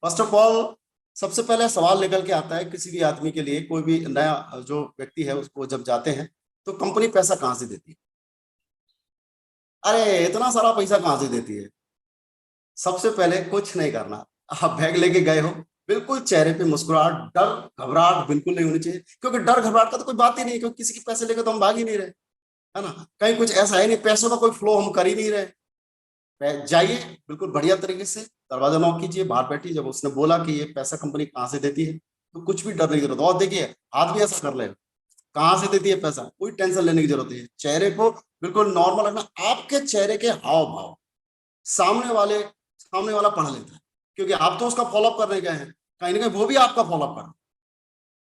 First of all सबसे पहले सवाल निकल के आता है किसी भी आदमी के लिए, कोई भी नया जो व्यक्ति है उसको जब जाते हैं तो कंपनी पैसा कहाँ से देती है? अरे इतना सारा पैसा कहाँ से देती है? सबसे पहले कुछ नहीं करना। आप बैग लेके गए हो, बिल्कुल चेहरे पे मुस्कुराहट, डर घबराहट बिल्कुल नहीं होनी चाहिए, क्योंकि डर घबराहट का तो कोई बात ही नहीं, क्योंकि किसी के पैसे लेकर तो हम भाग ही नहीं रहे, है ना। कहीं कुछ ऐसा है नहीं, पैसों का कोई फ्लो हम कर ही नहीं रहे। जाइए बिल्कुल बढ़िया तरीके से, दरवाजा नॉक कीजिए, बाहर बैठिए। जब उसने बोला कि ये पैसा कंपनी कहाँ से देती है, तो कुछ भी डरने की जरूरत। और देखिए, हाथ भी ऐसा कर ले, कहाँ से देती है पैसा, कोई टेंशन लेने की जरूरत नहीं है। चेहरे को बिल्कुल नॉर्मल रखना। आपके चेहरे के हाव भाव सामने वाला पढ़ लेता है, क्योंकि आप तो उसका फॉलोअप करने गए हैं, कहीं ना कहीं वो भी आपका फॉलोअप कर,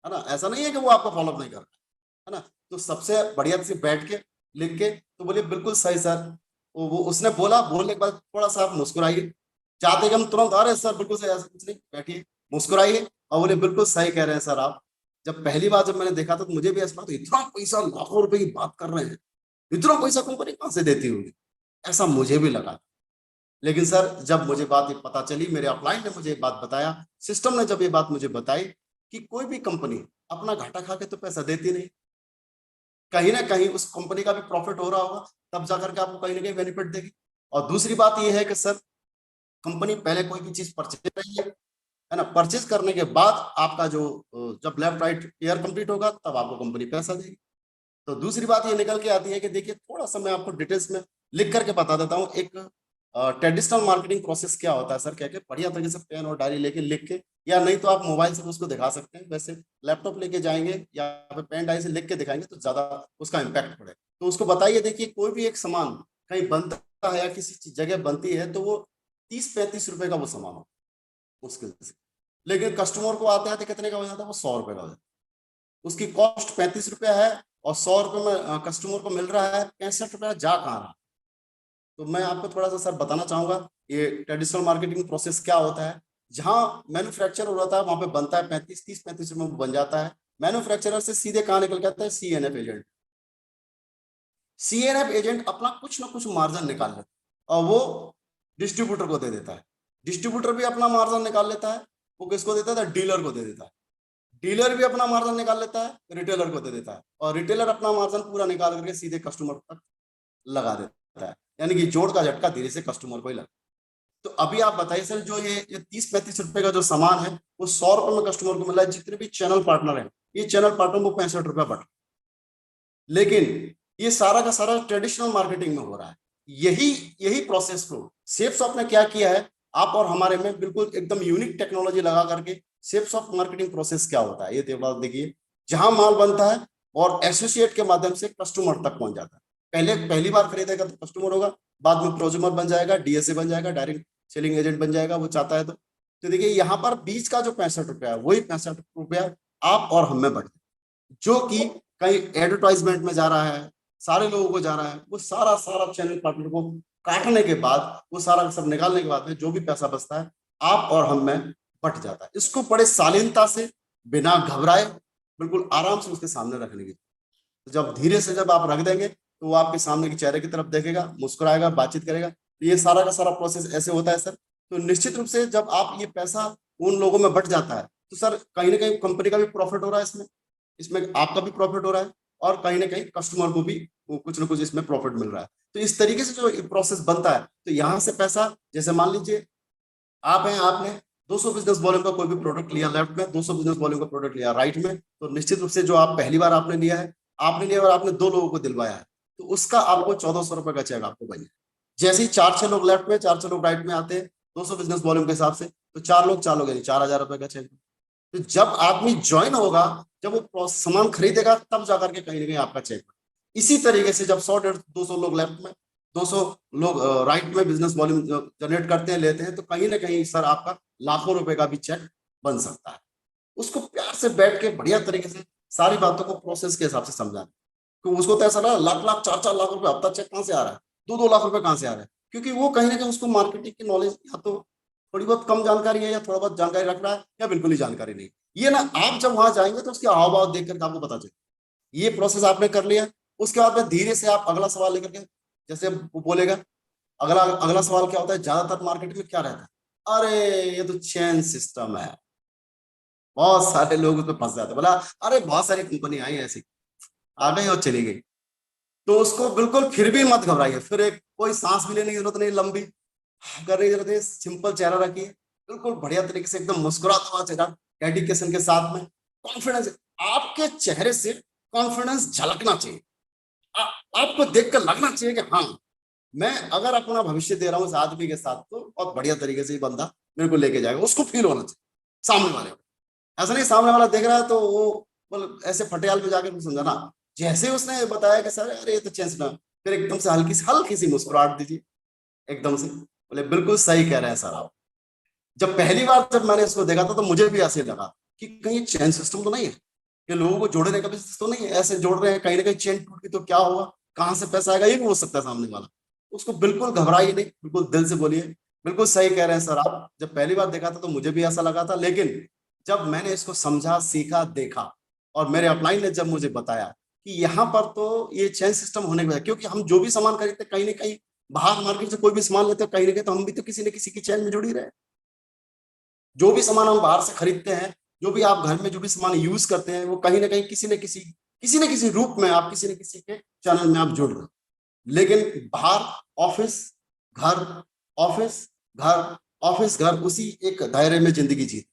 है ना। ऐसा नहीं है कि वो आपका फॉलोअप नहीं कर रहा है ना। तो सबसे बढ़िया से बैठ के लिख के तो बोलिए बिल्कुल सही सर। वो उसने बोला, बोलने के बाद थोड़ा सा आप मुस्कुराइए, चाहते कि हम तुरंत अरे सर बिल्कुल सही, ऐसा कुछ नहीं, बैठिए मुस्कुराइए और बोले बिल्कुल सही कह रहे हैं सर आप। जब पहली बार जब मैंने देखा था तो मुझे भी ऐसा लगा, तो इतना पैसा, लाखों रुपए की बात कर रहे हैं, इतना पैसा कंपनी कहां से देती होगी, ऐसा मुझे भी लगा। लेकिन सर जब मुझे बात ये पता चली, मेरे अपलाइन ने मुझे बात बताया, सिस्टम ने जब ये बात मुझे बताई कि कोई भी कंपनी अपना घाटा खा के तो पैसा देती नहीं, कहीं ना कहीं उस कंपनी का भी प्रॉफिट हो रहा होगा, तब जाकर के आपको कहीं ना कहीं बेनिफिट देगी। और दूसरी बात यह है कि सर कंपनी पहले कोई भी चीज परचेज रही है ना, परचेज करने के बाद आपका जो जब लेफ्ट राइट ईयर कंप्लीट होगा तब आपको कंपनी पैसा देगी। तो दूसरी बात ये निकल के आती है कि देखिए, थोड़ा सा मैं आपको डिटेल्स में लिख करके बता देता हूँ। एक ट्रेडिशनल मार्केटिंग प्रोसेस क्या होता है सर, कह के बढ़िया तरीके से पेन और डायरी लेके लिख के, या नहीं तो आप मोबाइल से उसको दिखा सकते हैं। वैसे लैपटॉप लेके जाएंगे या पेन डायरी से लिख के दिखाएंगे तो ज्यादा उसका इम्पैक्ट पड़े। तो उसको बताइए, देखिए कोई भी एक सामान कहीं बनता है या किसी जगह बनती है तो वो 30-35 रुपए का वो सामान हो मुश्किल से, लेकिन कस्टमर को आते आते कितने का हो जाता है, वो 100 रुपए का हो जाता है। उसकी कॉस्ट 35 रुपया है और 100 रुपए में कस्टमर को मिल रहा है 65 रुपया, जा कहाँ रहा। तो मैं आपको थोड़ा सा सर बताना चाहूंगा ये ट्रेडिशनल मार्केटिंग प्रोसेस क्या होता है। जहां मैन्युफैक्चर हो रहा है वहां पे बनता है 35-30-35 रुपए में बन जाता है। मैन्युफैक्चरर से सीधे कहाँ निकल के आता है, सीएनएफ एजेंट। सीएनएफ एजेंट अपना कुछ ना कुछ मार्जिन निकाल लेता है और वो डिस्ट्रीब्यूटर को दे देता है। डिस्ट्रीब्यूटर भी अपना मार्जिन निकाल लेता है, वो किसको देता है, डीलर को दे देता है। डीलर भी अपना मार्जिन निकाल लेता है, रिटेलर को दे देता है, और रिटेलर अपना मार्जिन पूरा निकाल करके सीधे कस्टमर तक लगा देता है। यानी कि जोड़ का झटका धीरे से कस्टमर को ही लगा। तो अभी आप बताइए सर, जो ये 30-35 रुपए का जो सामान है वो 100 रुपए में कस्टमर को मिला है। जितने भी चैनल पार्टनर है, ये चैनल पार्टनर को 65 रुपया बट, लेकिन ये सारा का सारा ट्रेडिशनल मार्केटिंग में हो रहा है। यही यही प्रोसेस फ्लो सेफ शॉप ने क्या किया है, आप और हमारे में बिल्कुल एकदम यूनिक टेक्नोलॉजी लगा करके सेफ शॉप मार्केटिंग प्रोसेस क्या होता है ये देखिए। जहां माल बनता है और एसोसिएट के माध्यम से कस्टमर तक पहुंच जाता है। पहली बार खरीदेगा तो कस्टमर होगा, बाद में प्रोज्यूमर बन जाएगा, डीएसए बन जाएगा, डायरेक्ट सेलिंग एजेंट बन जाएगा, वो चाहता है तो देखिए यहाँ पर बीच का जो 65 रुपया है, वही 65 रुपया आप और हम में बढ़, जो कि कहीं एडवर्टाइजमेंट में जा रहा है, सारे लोगों को जा रहा है, वो सारा सारा चैनल पार्टनर को काटने के बाद, वो सारा सब निकालने के बाद में जो भी पैसा बचता है आप और हम में बट जाता है। इसको बड़े शालीनता से, बिना घबराए, बिल्कुल आराम से उसके सामने रखने की। तो जब धीरे से जब आप रख देंगे तो वो आपके सामने के चेहरे की तरफ देखेगा, मुस्कुराएगा, बातचीत करेगा। तो ये सारा का सारा प्रोसेस ऐसे होता है सर। तो निश्चित रूप से जब आप ये पैसा उन लोगों में बट जाता है तो सर कहीं ना कहीं कंपनी का भी प्रॉफिट हो रहा है इसमें, इसमें आपका भी प्रॉफिट हो रहा है, और कहीं ना कहीं कस्टमर को भी कुछ ना कुछ इसमें प्रॉफिट मिल रहा है। तो इस तरीके से जो प्रोसेस बनता है, तो यहाँ से पैसा, जैसे मान लीजिए आप हैं, आपने 200 बिजनेस वॉल्यूम का कोई भी प्रोडक्ट लिया लेफ्ट में, 200 बिजनेस वॉल्यूम का प्रोडक्ट लिया राइट में, तो निश्चित रूप से जो आप पहली बार आपने लिया और आपने 2 लोगों को दिलवाया है, तो उसका आपको 1400 रुपए का चेक आपको बने। जैसे ही 4-6 लोग लेफ्ट में, 4-6 लोग राइट में आते हैं 200 बिजनेस वॉल्यूम के हिसाब से, तो 4 लोग यानी 4000 रुपए का चेक। तो जब आदमी ज्वाइन होगा, जब वो सामान खरीदेगा, तब जाकर के कहीं ना कहीं आपका चेक। इसी तरीके से जब 100-150-200 लोग लेफ्ट में, 200 लोग राइट में बिजनेस वॉल्यूम जनरेट करते हैं, लेते हैं, तो कहीं ना कहीं सर आपका लाखों रुपए का भी चेक बन सकता है। उसको प्यार से बैठ के बढ़िया तरीके से सारी बातों को प्रोसेस के हिसाब से समझाना। तो उसको तो ऐसा ना, लाख लाख 4-4 लाख रुपए हफ्ता चेक कहाँ से आ रहा है, 2-2 लाख रुपए कहाँ से आ रहा है, क्योंकि वो कहीं ना कहीं उसको मार्केटिंग की नॉलेज या तो थोड़ी बहुत कम जानकारी है, या थोड़ा बहुत जानकारी रख रहा है, या बिल्कुल ही जानकारी नहीं। ये ना, आप जब वहां जाएंगे तो उसके हाव भाव देख करके आपको पता चले। ये प्रोसेस आपने कर लिया, उसके बाद में धीरे से आप अगला सवाल लेकर के, जैसे वो बोलेगा, अगला अगला सवाल क्या होता है, ज्यादातर मार्केट में क्या रहता है, अरे ये तो चेन सिस्टम है, बहुत सारे लोग उसमें फंस जाते हैं। बोला अरे बहुत सारी कंपनी आई ऐसी, आ गई और चली गई। तो उसको बिल्कुल फिर भी मत घबराइए, फिर एक कोई सांस भी लेने की जरूरत नहीं, लंबी करने की जरूरत है, सिंपल चेहरा रखिए, बिल्कुल बढ़िया तरीके से एकदम मुस्कुराता हुआ चेहरा, डेडिकेशन के साथ में, कॉन्फिडेंस, आपके चेहरे से कॉन्फिडेंस झलकना चाहिए। आपको देखकर लगना चाहिए कि हाँ, मैं अगर अपना भविष्य दे रहा हूँ इस आदमी के साथ, तो बहुत बढ़िया तरीके से ये बंदा मेरे को लेके जाएगा, उसको फील होना चाहिए सामने वाले को। ऐसा नहीं सामने वाला देख रहा है तो वो मतलब ऐसे फटियाल पे जाकर समझाना। जैसे उसने बताया कि सर अरे ये तो चेंज ना, फिर एकदम से हल्की सी मुस्कुराहट दीजिए, एकदम से बोले बिल्कुल सही कह रहे हैं सर आप। जब पहली बार जब मैंने इसको देखा था तो मुझे भी ऐसे लगा कि कहीं चेन सिस्टम तो नहीं है, कि लोगों को जोड़ने का बिजनेस तो नहीं है, ऐसे जोड़ रहे हैं, कहीं ना कहीं चेन टूट गई तो क्या होगा, कहाँ से पैसा आएगा, ये भी हो सकता है सामने वाला। उसको बिल्कुल घबराइए नहीं, बिल्कुल दिल से बोलिए बिल्कुल सही कह रहे हैं सर आप। जब पहली बार देखा था तो मुझे भी ऐसा लगा था, लेकिन जब मैंने इसको समझा, सीखा, देखा, और मेरे अपलाइन ने जब मुझे बताया कि यहाँ पर तो ये चेन सिस्टम होने के बाद, क्योंकि हम जो भी सामान खरीदते कहीं ना कहीं बाहर मार्केट से कोई भी सामान लेते हैं, कहीं ना कहीं तो हम भी तो किसी न किसी की चैन में जुड़ ही रहे। जो भी सामान हम बाहर से खरीदते हैं, जो भी आप घर में जो भी सामान यूज करते हैं, वो कहीं ना कहीं किसी न किसी रूप में आप किसी न किसी के चैनल में आप जुड़ रहे हो। लेकिन बाहर ऑफिस घर, ऑफिस घर, ऑफिस घर, उसी एक दायरे में जिंदगी जी।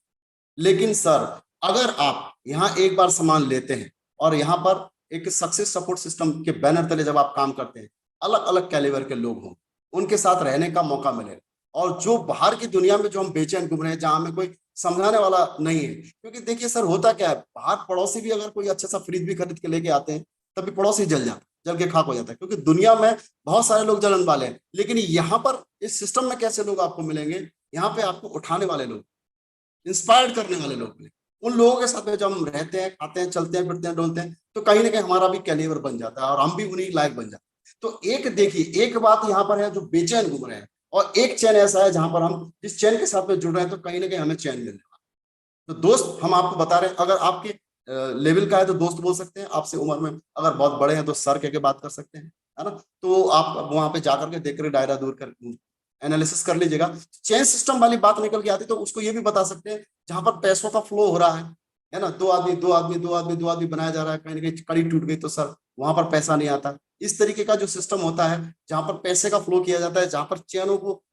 लेकिन सर अगर आप यहाँ एक बार सामान लेते हैं और यहाँ पर एक सक्सेस सपोर्ट सिस्टम के बैनर तले जब आप काम करते हैं, अलग अलग कैलिबर के लोग हों, उनके साथ रहने का मौका मिलेगा। और जो बाहर की दुनिया में जो हम बेचैन घूम रहे हैं, जहां हमें कोई समझाने वाला नहीं है, क्योंकि देखिए सर होता क्या है, बाहर पड़ोसी भी अगर कोई अच्छा सा फ्रिज भी खरीद के लेके आते हैं, तभी पड़ोसी जल के खाक हो जाता है, क्योंकि दुनिया में बहुत सारे लोग जलन वाले हैं। लेकिन यहाँ पर इस सिस्टम में कैसे लोग आपको मिलेंगे, यहाँ पे आपको उठाने वाले लोग, इंस्पायर्ड करने वाले लोग मिले। उन लोगों के साथ में जब हम रहते हैं, खाते हैं, चलते हैं, फिरते हैं, डोलते हैं, तो कहीं ना कहीं हमारा भी कैलिबर बन जाता है और हम भी उन्हीं लायक बन जाते हैं। तो एक देखिए, एक बात यहाँ पर है जो बेचैन घूम रहे हैं, और एक चैन ऐसा है जहां पर हम जिस चैन के साथ में जुड़ रहे हैं तो कहीं ना कहीं हमें चैन मिलने वाला है। तो दोस्त हम आपको बता रहे हैं, अगर आपके लेवल का है तो दोस्त बोल सकते हैं, आपसे उम्र में अगर बहुत बड़े हैं तो सर कह के बात कर सकते हैं, है ना। तो आप वहां पे जाकर के देख कर दायरा दूर कर एनालिसिस कर लीजिएगा। चेन सिस्टम वाली बात निकल के आती तो उसको ये भी बता सकते हैं, जहां पर पैसों का फ्लो हो रहा है ना, दो आदमी बनाया जा रहा है, कहीं ना कहीं कड़ी टूट गई तो सर वहां पर पैसा नहीं आता। इस तरीके का जो सिस्टम होता है जहां पर पैसे का फ्लो किया जाता है, जहां पर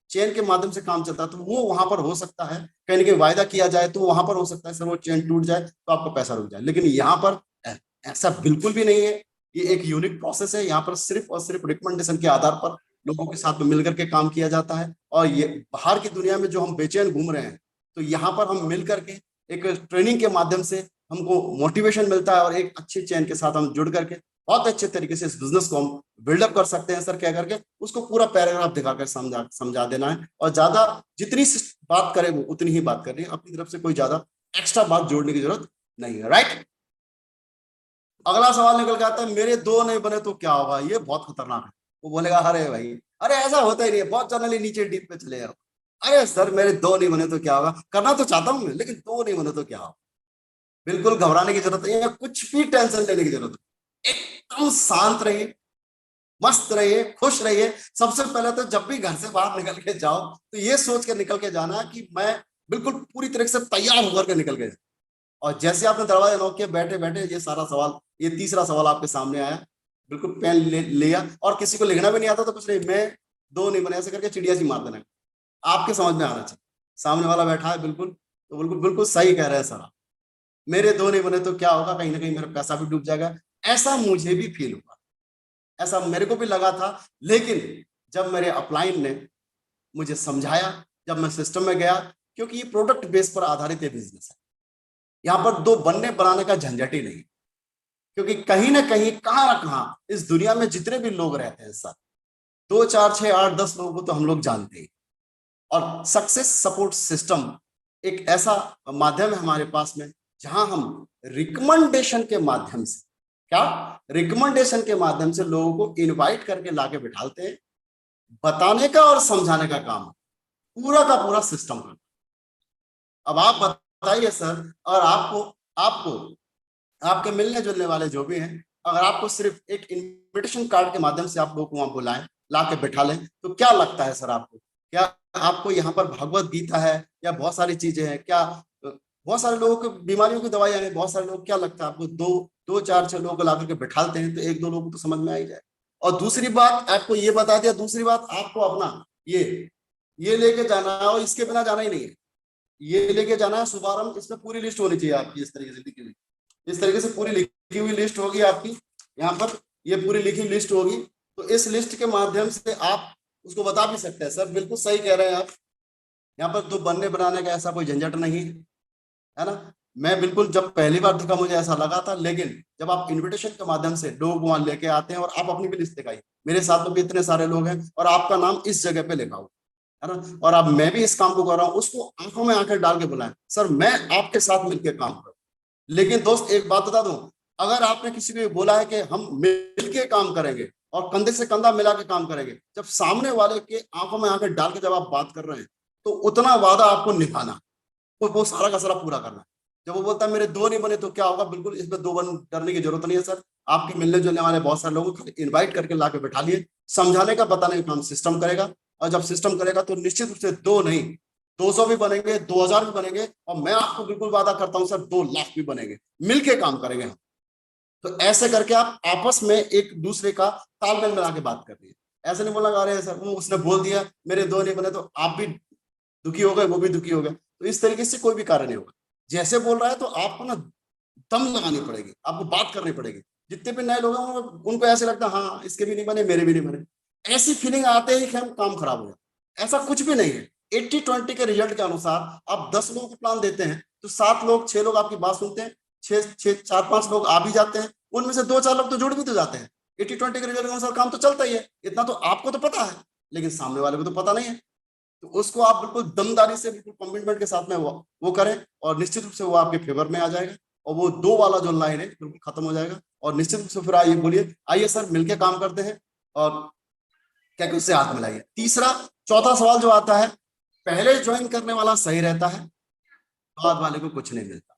चेन के माध्यम से काम चलता है, तो वो वहां पर हो सकता है, कहीं ना कहीं वायदा किया जाए तो वहां पर हो सकता है सर वो चेन टूट जाए तो आपका पैसा रुक जाए। लेकिन यहाँ पर ऐसा बिल्कुल भी नहीं है। ये एक यूनिक प्रोसेस है, यहाँ पर सिर्फ और सिर्फ रिकमेंडेशन के आधार पर लोगों के साथ में मिलकर के काम किया जाता है। और ये बाहर की दुनिया में जो हम बेचैन घूम रहे हैं, तो यहाँ पर हम मिल करके एक ट्रेनिंग के माध्यम से हमको मोटिवेशन मिलता है, और एक अच्छी चैन के साथ हम जुड़ करके बहुत अच्छे तरीके से इस बिजनेस को हम बिल्डअप कर सकते हैं सर, कह करके उसको पूरा पैराग्राफ दिखाकर समझा समझा देना है। और ज्यादा जितनी बात करे वो उतनी ही बात करनी है, अपनी तरफ से कोई ज्यादा एक्स्ट्रा बात जोड़ने की जरूरत नहीं है, राइट। अगला सवाल निकल के आता है, मेरे दो नहीं बने तो क्या होगा। ये बहुत खतरनाक है। वो बोलेगा अरे भाई, अरे ऐसा होता ही नहीं है, बहुत जनरली नीचे डीप पे चले जाओ। अरे सर मेरे दो नहीं बने तो क्या होगा, करना तो चाहता हूं मैं, लेकिन दो नहीं बने तो क्या होगा। बिल्कुल घबराने की जरूरत नहीं है, कुछ भी टेंशन लेने की जरूरत नहीं, एकदम शांत रहिए, मस्त रहिए, खुश रहिए। सबसे पहले तो जब भी घर से बाहर निकल के जाओ तो ये सोच के निकल के जाना कि मैं बिल्कुल पूरी तरह से तैयार होकर के निकल के जाऊं। और जैसे आपने दरवाजा नॉक किया, बैठे बैठे ये सारा सवाल, ये तीसरा सवाल आपके सामने आया, बिल्कुल पेन लिया, और किसी को लिखना भी नहीं आता तो कुछ नहीं, मैं दो नहीं बने ऐसे करके चिड़िया सी मार देना, आपके समझ में आना चाहिए। सामने वाला बैठा है बिल्कुल, तो बिल्कुल बिल्कुल सही कह रहे हैं सर आप। मेरे दो नहीं बने तो क्या होगा, कहीं ना कहीं मेरा पैसा भी डूब जाएगा। ऐसा मुझे भी फील हुआ, ऐसा मेरे को भी लगा था। लेकिन जब मेरे अपलाइन ने मुझे समझाया, जब मैं सिस्टम में गया, क्योंकि ये प्रोडक्ट बेस पर आधारित है बिजनेस है, यहाँ पर दो बनने बनाने का झंझट ही नहीं। क्योंकि कहीं ना कहीं, कहां ना कहां इस दुनिया में जितने भी लोग रहते हैं सर, दो चार छह आठ 10 लोगों को तो हम लोग जानते हैं। और सक्सेस सपोर्ट सिस्टम एक ऐसा माध्यम है हमारे पास में, जहां हम रिकमेंडेशन के माध्यम से, क्या रिकमेंडेशन के माध्यम से लोगों को इनवाइट करके लाके बिठाते हैं, बताने का और समझाने का काम पूरा का पूरा सिस्टम का। अब आप बताइए सर, और आपको आपको आपके मिलने जुलने वाले जो भी हैं, अगर आपको सिर्फ एक इनविटेशन कार्ड के माध्यम से आप लोग को वहां बुलाएं, ला के बिठा लें, तो क्या लगता है सर आपको, क्या आपको यहाँ पर भगवत गीता है या बहुत सारी चीजें हैं क्या? बहुत सारे लोगों को बीमारियों की दवाइयां हैं, बहुत सारे लोग क्या लगता है आपको, दो दो चार छह लोगों को ला करके बैठाते हैं तो एक दो लोगों को तो समझ में आ ही जाए। और दूसरी बात आपको ये बता दिया, दूसरी बात आपको अपना ये ये लेके जाना है और इसके बिना जाना ही नहीं है। ये लेके जाना है शुभारंभ, इसमें पूरी लिस्ट होनी चाहिए आपकी इस तरीके से लिखी हुई, इस तरीके से पूरी लिखी हुई लिस्ट होगी आपकी यहाँ पर, ये पूरी लिखी लिस्ट होगी। तो इस लिस्ट के माध्यम से आप उसको बता भी सकते हैं, सर बिल्कुल सही कह रहे हैं आप, यहाँ पर तो बनने बनाने का ऐसा कोई झंझट नहीं है ना। मैं बिल्कुल जब पहली बार देखा मुझे ऐसा लगा था, लेकिन जब आप इनविटेशन के माध्यम से लोग वहां लेके आते हैं और आप अपनी भी लिस्ट दिखाई, मेरे साथ में भी इतने सारे लोग हैं और आपका नाम इस जगह पे लिखा हुआ है ना, और अब मैं भी इस काम को कर रहा हूँ, उसको आंखों में आंखें डाल के बुलाएं, सर मैं आपके साथ मिलकर काम करूँ। लेकिन दोस्त एक बात बता दूं, अगर आपने किसी को बोला है कि हम मिलके काम करेंगे और कंधे से कंधा मिला के काम करेंगे, जब सामने वाले के आंखों में आंखें डाल के जब आप बात कर रहे हैं तो उतना वादा आपको निभाना, वो सारा का सारा पूरा करना है। जब वो बोलता है मेरे दो नहीं बने तो क्या होगा, बिल्कुल इसमें दो बन डरने की जरूरत नहीं है सर। आपके मिलने जुलने वाले बहुत सारे लोगों को इन्वाइट करके ला के बैठा लिए, समझाने का बताने का काम सिस्टम करेगा, और जब सिस्टम करेगा तो निश्चित रूप से दो नहीं 200 भी बनेंगे, 2000 भी बनेंगे, और मैं आपको बिल्कुल वादा करता हूं सर 2 लाख भी बनेंगे, मिलके काम करेंगे हम। तो ऐसे करके आप आपस में एक दूसरे का तालमेल मिला के बात कर रही है। ऐसे नहीं बोलना अरे सर वो उसने बोल दिया मेरे दो नहीं बने तो आप भी दुखी हो गए, वो भी दुखी हो गए, तो इस तरीके से कोई भी कार्य नहीं होगा। जैसे बोल रहा है तो आपको ना दम लगानी पड़ेगी, आपको बात करनी पड़ेगी। जितने भी नए लोग हैं उनको ऐसे लगता है हाँ इसके भी नहीं बने मेरे भी नहीं बने, ऐसी फीलिंग आते ही कि हम काम खराब हो जाए। ऐसा कुछ भी नहीं है। 80-20 के रिजल्ट के अनुसार आप 10 लोगों को प्लान देते हैं तो 7 लोग 6 लोग आपकी बात सुनते हैं, 4-5 लोग आ भी जाते हैं, उनमें से 2-4 लोग तो जुड़ भी तो जाते हैं। 80-20 के रिजल्ट के अनुसार काम तो चलता ही है, इतना तो आपको तो पता है, लेकिन सामने वाले को तो पता नहीं है। तो उसको आप बिल्कुल दमदारी से बिल्कुल कमिटमेंट के साथ में वो करें, और निश्चित रूप से वो आपके फेवर में आ जाएगा, और वो दो वाला जो लाइन है बिल्कुल खत्म हो जाएगा। और निश्चित रूप से फिर आइए बोलिए आइए सर मिलके काम करते हैं, और क्या कि उससे हाथ मिलाइए। तीसरा चौथा सवाल जो आता है, पहले ज्वाइन करने वाला सही रहता है, बाद वाले को कुछ नहीं मिलता।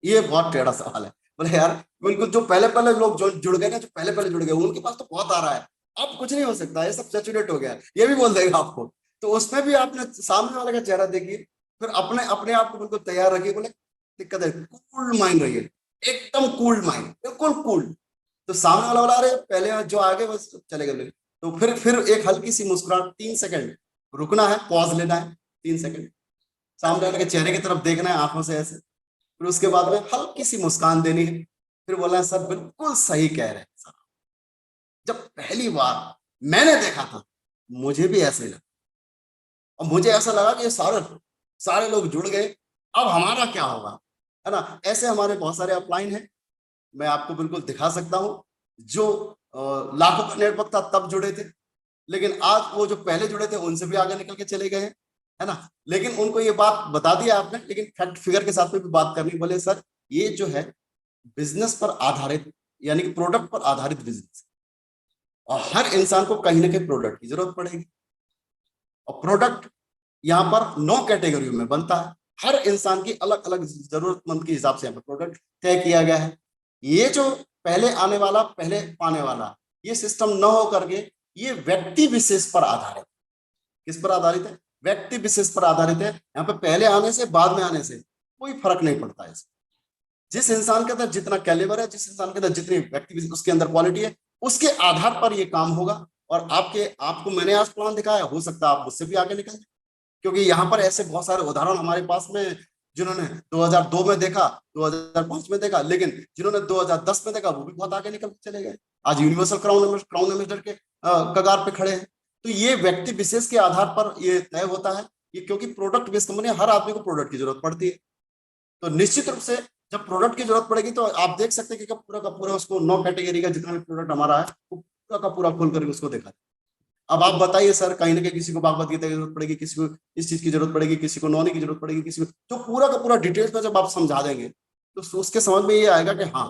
ये बहुत टेढ़ा सवाल है। बोले यार बिल्कुल जो पहले पहले लोग जो जुड़ गए ना, जो पहले पहले जुड़ गए उनके पास तो बहुत आ रहा है, अब कुछ नहीं हो सकता, ये सब सैचुरेट हो गया, ये भी बोल देगा आपको। तो उसमें भी आपने सामने वाले का चेहरा देखिए, फिर अपने अपने आप को बिल्कुल तैयार रखिए। बोले दिक्कत है, कूल माइंड रहिए, एकदम कूल माइंड, बिल्कुल कूल। तो सामने वाला बोला अरे पहले जो आगे बस चले गए, तो फिर एक हल्की सी मुस्कुराहट, 3 सेकंड रुकना है, पॉज लेना है, 3 सेकंड सामने वाले के चेहरे की तरफ देखना है आंखों से ऐसे, फिर उसके बाद में हल्की सी मुस्कान देनी है, फिर बोलना है सर बिल्कुल सही कह रहे हैं सर, जब पहली बार मैंने देखा था मुझे भी ऐसे लगा, और मुझे ऐसा लगा कि ये सारे सारे लोग जुड़ गए, अब हमारा क्या होगा, है ना। ऐसे हमारे बहुत सारे अपलाइन हैं, मैं आपको बिल्कुल दिखा सकता हूं, जो लाखों का नेटवर्क था तब जुड़े थे, लेकिन आज वो जो पहले जुड़े थे उनसे भी आगे निकल के चले गए हैं, है ना। लेकिन उनको ये बात बता दिया आपने, लेकिन फैक्ट फिगर के साथ में भी बात करनी, बोले सर ये जो है बिजनेस पर आधारित, यानी कि प्रोडक्ट पर आधारित बिजनेस, और हर इंसान को कहीं ना कहीं प्रोडक्ट की जरूरत पड़ेगी, और प्रोडक्ट यहाँ पर 9 कैटेगरी में बनता है, हर इंसान की अलग अलग जरूरतमंद के हिसाब से यहाँ पर प्रोडक्ट तय किया गया है। ये जो पहले आने वाला पहले पाने वाला ये सिस्टम न हो करके ये व्यक्ति विशेष पर आधारित, किस पर आधारित है, व्यक्ति विशेष पर आधारित है। यहाँ पे पहले आने से बाद में आने से कोई फर्क नहीं पड़ता है। जिस इंसान के अंदर जितना कैलिबर है, जिस इंसान के अंदर जितनी व्यक्ति उसके अंदर क्वालिटी है, उसके आधार पर ये काम होगा। और आपको मैंने आज प्लान दिखाया, हो सकता है आप मुझसे भी आगे निकल जाए, क्योंकि यहाँ पर ऐसे बहुत सारे उदाहरण हमारे पास में, जिन्होंने 2002 में देखा, 2005 में देखा, लेकिन जिन्होंने 2010 में देखा वो भी बहुत आगे निकल चले गए, आज यूनिवर्सल क्राउन एम्बेसडर के कगार पे खड़े हैं। तो ये व्यक्ति विशेष के आधार पर ये तय होता है, ये क्योंकि प्रोडक्ट बेस्ड कंपनी, हर आदमी को प्रोडक्ट की जरूरत पड़ती है। तो निश्चित रूप से जब प्रोडक्ट की जरूरत पड़ेगी तो आप देख सकते हैं कि पूरा का पूरा उसको 9 कैटेगरी का जितना भी प्रोडक्ट हमारा है वो पूरा का पूरा खोल करके उसको देखा। अब आप बताइए सर, कहीं ना कहीं किसी को भागवत गीता की जरूरत पड़ेगी, किसी को इस चीज की जरूरत पड़ेगी, किसी को नौनी की जरूरत पड़ेगी, किसी को, जो पूरा का पूरा डिटेल्स में जब आप समझा देंगे तो उसके समझ में ये आएगा कि हाँ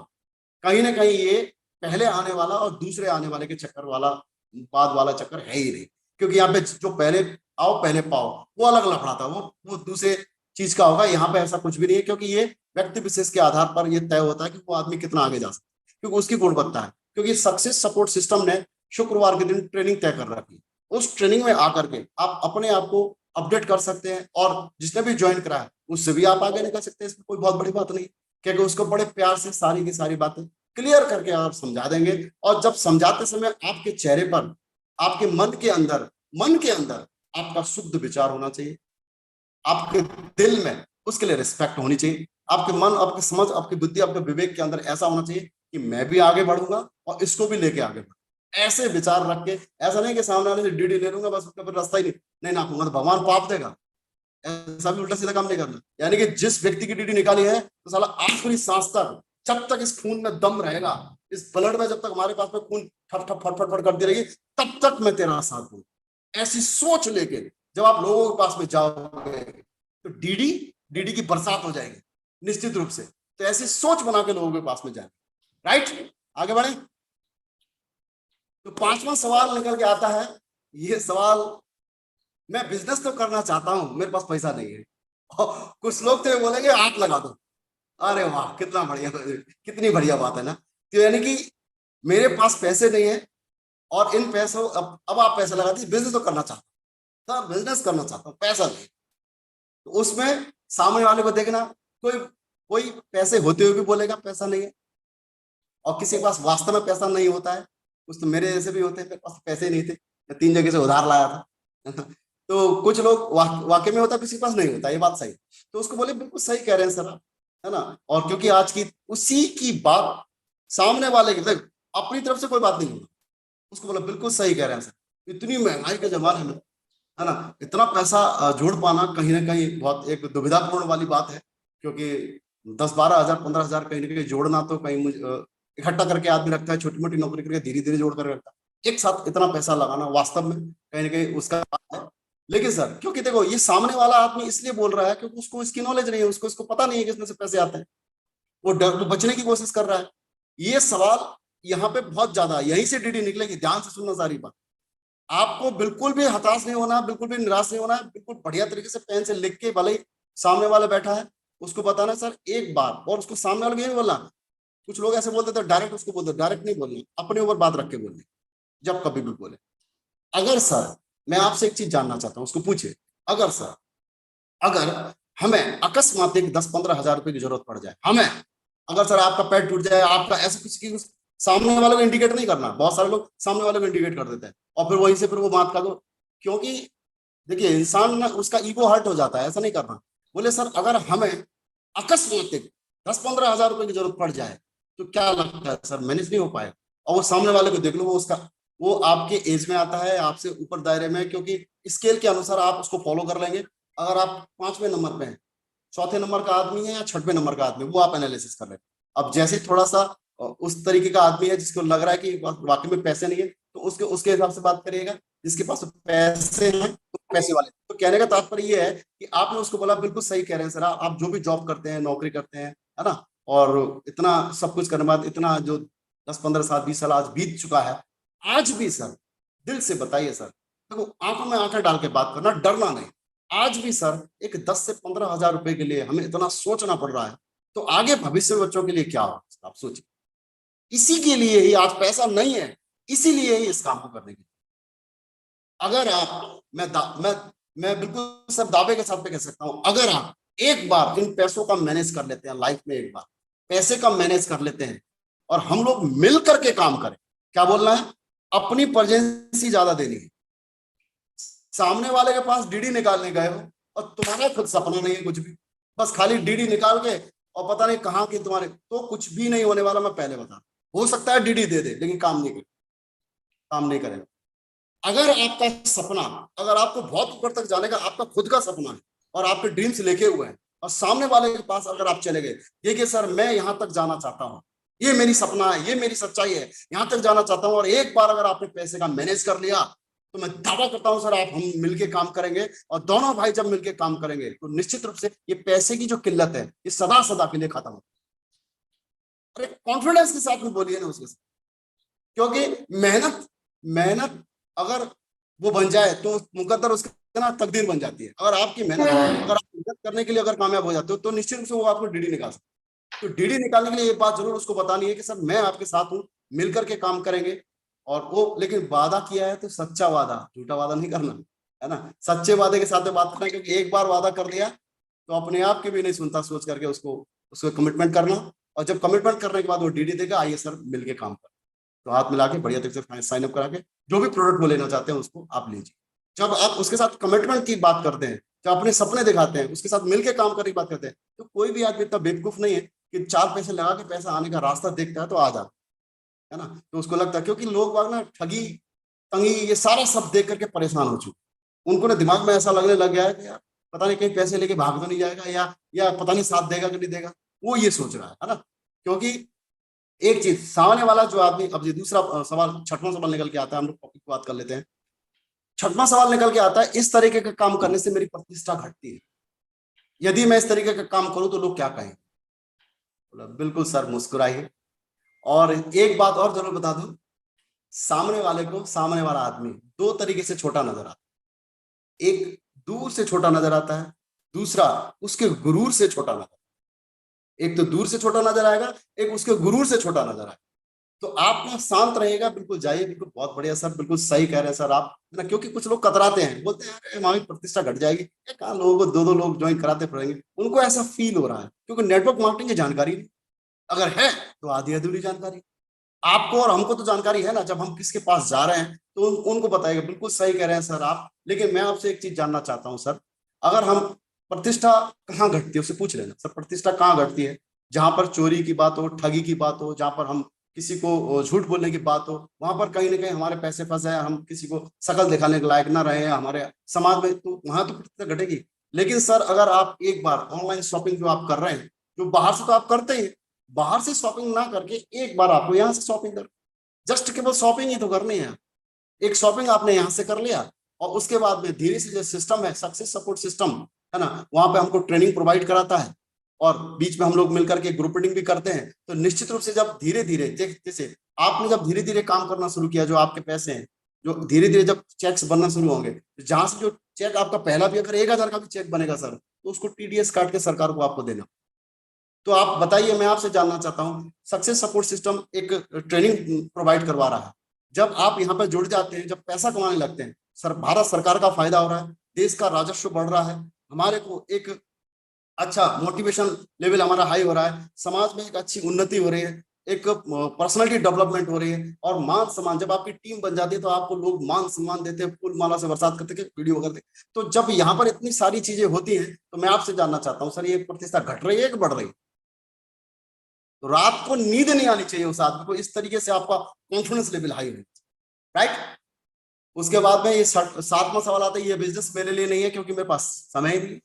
कहीं ना कहीं ये पहले आने वाला और दूसरे आने वाले के चक्कर वाला, बाद वाला चक्कर है ही नहीं। क्योंकि यहाँ पे जो पहले आओ पहले पाओ वो अलग लफड़ा था, वो दूसरे चीज का होगा। यहाँ पे ऐसा कुछ भी नहीं है, क्योंकि ये व्यक्ति विशेष के आधार पर ये तय होता है कि वो आदमी कितना आगे जा सकता है, क्योंकि उसकी गुणवत्ता है। क्योंकि सक्सेस सपोर्ट सिस्टम ने शुक्रवार के दिन ट्रेनिंग तय कर रखी है, उस ट्रेनिंग में आकर के आप अपने आप को अपडेट कर सकते हैं, और जिसने भी ज्वाइन करा है उससे भी आप आगे निकल सकते हैं। इसमें कोई बहुत बड़ी बात नहीं, क्योंकि उसको बड़े प्यार से सारी की सारी बातें क्लियर करके आप समझा देंगे। और जब समझाते समय आपके चेहरे पर, आपके मन के अंदर आपका शुद्ध विचार होना चाहिए, आपके दिल में उसके लिए रिस्पेक्ट होनी चाहिए, आपके मन, आपकी समझ, आपकी बुद्धि, आपके विवेक के अंदर ऐसा होना चाहिए कि मैं भी आगे बढ़ूंगा और इसको भी लेके आगे बढ़ूंगा। ऐसे विचार रख के, ऐसा नहीं कि सामने वाले से डीडी ले लूंगा बस, उसका फिर रास्ता ही नहीं नापूंगा तो भगवान पाप देगा, ऐसा भी उल्टा सीधा काम नहीं करना। यानी कि जिस व्यक्ति की डीडी निकाली है तो साला आखिरी सांस तक, जब तक इस खून में दम रहेगा, इस ब्लड में जब तक हमारे पास में खून ठप ठप फट फट फट करती रहेगी, तब तक मैं तेरा साथ दूंगा। ऐसी सोच लेके जब आप लोगों के पास में जाओगे तो डीडी डीडी की बरसात हो जाएगी निश्चित रूप से। तो ऐसी सोच बना के लोगों के पास में जाए। राइट, आगे बढ़े। तो पांचवा सवाल निकल के आता है, ये सवाल, मैं बिजनेस तो करना चाहता हूं, मेरे पास पैसा नहीं है। और कुछ लोग तो बोलेंगे आप लगा दो। अरे वाह, कितना बढ़िया, कितनी बढ़िया बात है ना। तो यानी कि मेरे पास पैसे नहीं है और इन पैसों, अब आप पैसे लगा दीजिए, बिजनेस तो करना चाहता हूं, बिजनेस करना चाहता हूं, पैसा नहीं। तो उसमें सामने वाले को देखना, कोई कोई पैसे होते हुए भी बोलेगा पैसा नहीं है, और किसी के पास वास्तव में पैसा नहीं होता है। कुछ तो मेरे जैसे भी होते हैं, मेरे पास पैसे नहीं थे, मैं 3 जगह से उधार लाया था। तो कुछ लोग वाकई में होता, किसी के पास नहीं होता, ये बात सही। तो उसको बोले बिल्कुल सही कह रहे हैं सर आप, है ना। और क्योंकि आज की उसी की बात सामने वाले की, देख अपनी तरफ से कोई बात नहीं होगी, उसको बोला बिल्कुल सही कह रहे हैं सर, इतनी महंगाई का जमाना है ना, इतना पैसा जोड़ पाना कहीं ना कहीं बहुत एक दुविधापूर्ण वाली बात है। क्योंकि 10-12 हजार 15 हजार कहीं ना कहीं जोड़ना, तो कहीं मुझे इकट्ठा करके आदमी रखता है, छोटी मोटी नौकरी करके धीरे धीरे जोड़ कर रखता है, एक साथ इतना पैसा लगाना वास्तव में कहीं ना कहीं उसका है। लेकिन सर, क्योंकि देखो ये सामने वाला आदमी इसलिए बोल रहा है क्योंकि उसको इसकी नॉलेज नहीं है, उसको इसको पता नहीं है कि इसमें से पैसे आते हैं, वो डर, वो बचने की कोशिश कर रहा है। ये सवाल यहाँ पे बहुत ज्यादा, यहीं से डीडी निकलेगी, ध्यान से सुनना सारी बात। आपको बिल्कुल भी हताश नहीं होना, बिल्कुल भी निराश नहीं होना है, बिल्कुल बढ़िया तरीके से पेन से लिख के, भले ही सामने वाला बैठा है उसको बताना सर एक बार, और उसको सामने वाले को ये नहीं बोलना। कुछ लोग ऐसे बोलते थे डायरेक्ट उसको बोलते, डायरेक्ट नहीं बोलना, अपने ऊपर बात रख के बोलनी जब कभी भी बोले। अगर सर, मैं आपसे एक चीज जानना चाहता हूं, उसको पूछे, अगर सर, अगर हमें अकस्मात एक 10-15 हजार रुपए की जरूरत पड़ जाए, हमें, अगर सर आपका पैर टूट जाए, आपका ऐसा कुछ की, सामने वाले को इंडिकेट नहीं करना। बहुत सारे लोग सामने वाले को इंडिकेट कर देते हैं और फिर वहीं से फिर वो बात कर दो, क्योंकि देखिए इंसान ना, उसका ईगो हर्ट हो जाता है, ऐसा नहीं करना। बोले सर अगर हमें अकस्मात 10-15 हजार रुपए की जरूरत पड़ जाए तो क्या लगता है सर मैनेज नहीं हो पाएगा? और वो सामने वाले को देख लो, वो उसका, वो आपके एज में आता है, आपसे ऊपर दायरे में, क्योंकि स्केल के अनुसार आप उसको फॉलो कर लेंगे। अगर आप 5वें नंबर पे हैं, चौथे नंबर का आदमी है या 6वें नंबर का आदमी, वो आप एनालिसिस कर लें। अब जैसे थोड़ा सा उस तरीके का आदमी है जिसको लग रहा है कि वाकई में पैसे नहीं है, तो उसके उसके हिसाब से बात करिएगा। जिसके पास पैसे हैं तो पैसे वाले। तो कहने का तात्पर्य ये है कि आपने उसको बोला बिल्कुल सही कह रहे हैं सर, आप जो भी जॉब करते हैं, नौकरी करते हैं, है ना, और इतना सब कुछ करने के बाद, इतना जो 10-15 साल 20 साल आज बीत चुका है, आज भी सर दिल से बताइए सर, देखो आंखों में आंखें डाल के बात करना, डरना नहीं। आज भी सर एक 10 से 15 हजार रुपए के लिए हमें इतना सोचना पड़ रहा है, तो आगे भविष्य में बच्चों के लिए क्या होगा आप सोचिए। इसी के लिए ही आज पैसा नहीं है, इसीलिए ही इस काम को करने की। अगर आप, मैं बिल्कुल सब दावे के साथ पे कह सकता हूं, अगर आप एक बार इन पैसों का मैनेज कर लेते हैं, लाइफ में एक बार पैसे का मैनेज कर लेते हैं, और हम लोग मिल करके काम करें, क्या बोलना है, अपनी प्रेजेंसी ज्यादा देनी है। सामने वाले के पास डीडी निकालने गए हो और तुम्हारा खुद सपना नहीं है कुछ भी, बस खाली डीडी निकाल के और पता नहीं कहाँ की तुम्हारे, तो कुछ भी नहीं होने वाला। मैं पहले बता, हो सकता है डीडी दे दे लेकिन काम नहीं करे, काम नहीं करेगा। अगर आपका सपना, अगर आपको बहुत ऊपर तक जाने का आपका खुद का सपना है और आपके ड्रीम्स लेके हुए हैं, और सामने वाले के पास अगर आप चले गए, ये कि सर मैं यहां तक जाना चाहता हूं, ये मेरी सपना है, ये मेरी सच्चाई है, यहां तक जाना चाहता हूं, और एक बार अगर आपने पैसे का मैनेज कर लिया, तो मैं दावा करता हूं सर आप, हम मिलके काम करेंगे, और दोनों भाई जब मिलके काम करेंगे तो निश्चित रूप से ये पैसे की जो किल्लत है ये सदा सदा के लिए खत्म हो। अरे कॉन्फिडेंस के साथ में बोलिए ना उसके साथ, क्योंकि मेहनत मेहनत अगर वो बन जाए तो मुकद्दर उसका ना तकदीर बन जाती है। अगर आपकी मेहनत, अगर आप मेहनत करने के लिए अगर कामयाब हो जाते हो तो निश्चित रूप से वो आपको डीडी निकाल सकते। तो डीडी निकालने के लिए ये बात जरूर उसको बतानी है कि सर मैं आपके साथ हूँ, मिलकर के काम करेंगे, और वो लेकिन वादा किया है तो सच्चा वादा, झूठा वादा नहीं करना, है ना। सच्चे वादे के साथ में बात करना, क्योंकि एक बार वादा कर दिया तो अपने आप की भी नहीं सुनता, सोच करके उसको उसको कमिटमेंट करना। और जब कमिटमेंट करने के बाद वो डीडी देगा, आइए सर मिलके काम कर, तो हाथ मिला के बढ़िया तरीके से साइन अप करा के जो भी प्रोडक्ट वो लेना चाहते हैं उसको आप लीजिए। जब आप उसके साथ कमिटमेंट की बात करते हैं, जब अपने सपने दिखाते हैं, उसके साथ मिलकर काम करने की बात करते हैं, तो कोई भी आदमी इतना बेवकूफ नहीं है कि चार पैसे लगा के पैसा आने का रास्ता देखता है तो आ जाता है ना। तो उसको लगता है, क्योंकि लोग बाग ना ठगी तंगी ये सारा सब देख करके परेशान हो चुके, उनको ना दिमाग में ऐसा लगने लग गया है कि यार पता नहीं कहीं पैसे लेके भाग तो नहीं जाएगा, या पता नहीं साथ देगा कि नहीं देगा, वो ये सोच रहा है ना। क्योंकि एक चीज सामने वाला जो आदमी, अब ये दूसरा सवाल, छठवां सवाल निकल के आता है, हम लोग टॉपिक की बात कर लेते हैं। छठवां सवाल निकल के आता है, इस तरीके का काम करने से मेरी प्रतिष्ठा घटती है, यदि मैं इस तरीके का काम करूं तो लोग क्या कहेंगे। बोला बिल्कुल सर, मुस्कुराइए। और एक बात और जरूर बता दूं, सामने वाले को, सामने वाला आदमी दो तरीके से छोटा नजर आता है, एक दूर से छोटा नजर आता है, दूसरा उसके गुरूर से छोटा नजर, एक तो दूर से छोटा नजर आएगा, एक उसके गुरूर से छोटा नजर आएगा। तो आप ना शांत रहेगा, बिल्कुल जाइए, बिल्कुल बहुत बढ़िया सर, बिल्कुल सही कह रहे हैं सर आप, है ना। क्योंकि कुछ लोग कतराते हैं, बोलते हैं यार हमारी प्रतिष्ठा घट जाएगी, ये कहाँ लोगों को दो दो लोग ज्वाइन कराते पड़ेंगे, उनको ऐसा फील हो रहा है क्योंकि नेटवर्क मार्केटिंग की जानकारी नहीं, अगर है तो आधी अधूरी जानकारी। आपको और हमको तो जानकारी है ना, जब हम किसके पास जा रहे हैं तो उनको बताएगा, बिल्कुल सही कह रहे हैं सर आप। लेकिन मैं आपसे एक चीज जानना चाहता हूँ सर, अगर हम, प्रतिष्ठा कहाँ घटती है उससे पूछ लेना सर, प्रतिष्ठा कहाँ घटती है, जहां पर चोरी की बात हो, ठगी की बात हो, जहां पर हम किसी को झूठ बोलने की बात हो, वहां पर कहीं ना कहीं हमारे पैसे फंसे हैं, हम किसी को शकल दिखाने के लायक ना रहे हैं हमारे समाज में, तो वहां तो प्रतिष्ठा घटेगी। लेकिन सर अगर आप एक बार ऑनलाइन शॉपिंग जो आप कर रहे हैं, जो बाहर से तो आप करते ही, बाहर से शॉपिंग ना करके एक बार आपको यहाँ से शॉपिंग कर, जस्ट केवल शॉपिंग ही तो करनी है, एक शॉपिंग आपने यहाँ से कर लिया, और उसके बाद में धीरे से जो सिस्टम है, सक्सेस सपोर्ट सिस्टम, है ना, वहां पे हमको ट्रेनिंग प्रोवाइड कराता है, और बीच में हम लोग मिलकर के ग्रुप रीडिंग भी करते हैं। तो निश्चित रूप से जब धीरे धीरे, जैसे आपने जब धीरे धीरे काम करना शुरू किया, जो आपके पैसे हैं जो धीरे धीरे जब चेक्स बनना शुरू होंगे, जहां से जो चेक आपका पहला भी अगर 1,000 का भी चेक बनेगा सर, तो उसको टीडीएस काट के सरकार को आपको देना। तो आप बताइए, मैं आपसे जानना चाहता हूँ, सक्सेस सपोर्ट सिस्टम एक ट्रेनिंग प्रोवाइड करवा रहा है, जब आप यहाँ पर जुड़ जाते हैं, जब पैसा कमाने लगते हैं, सर भारत सरकार का फायदा हो रहा है, देश का राजस्व बढ़ रहा है, हमारे को एक अच्छा मोटिवेशन लेवल हमारा हाई हो रहा है, समाज में एक अच्छी उन्नति हो रही है, एक पर्सनालिटी डेवलपमेंट हो रही है, और मान सम्मान, जब आपकी टीम बन जाती है तो आपको लोग मान सम्मान देते हैं, फूल माला से बरसात करते हैं, वीडियो करते हैं। तो जब यहाँ पर इतनी सारी चीजें होती हैं, तो मैं आपसे जानना चाहता हूँ सर, ये प्रतिष्ठा घट रही है कि बढ़ रही है। तो रात को नींद नहीं आनी चाहिए उस आदमी को, इस तरीके से आपका कॉन्फिडेंस लेवल हाई होना चाहिए, राइट। उसके बाद में ये सातवां सवाल आता है, ये बिजनेस मेरे लिए नहीं है क्योंकि मेरे पास समय ही नहीं।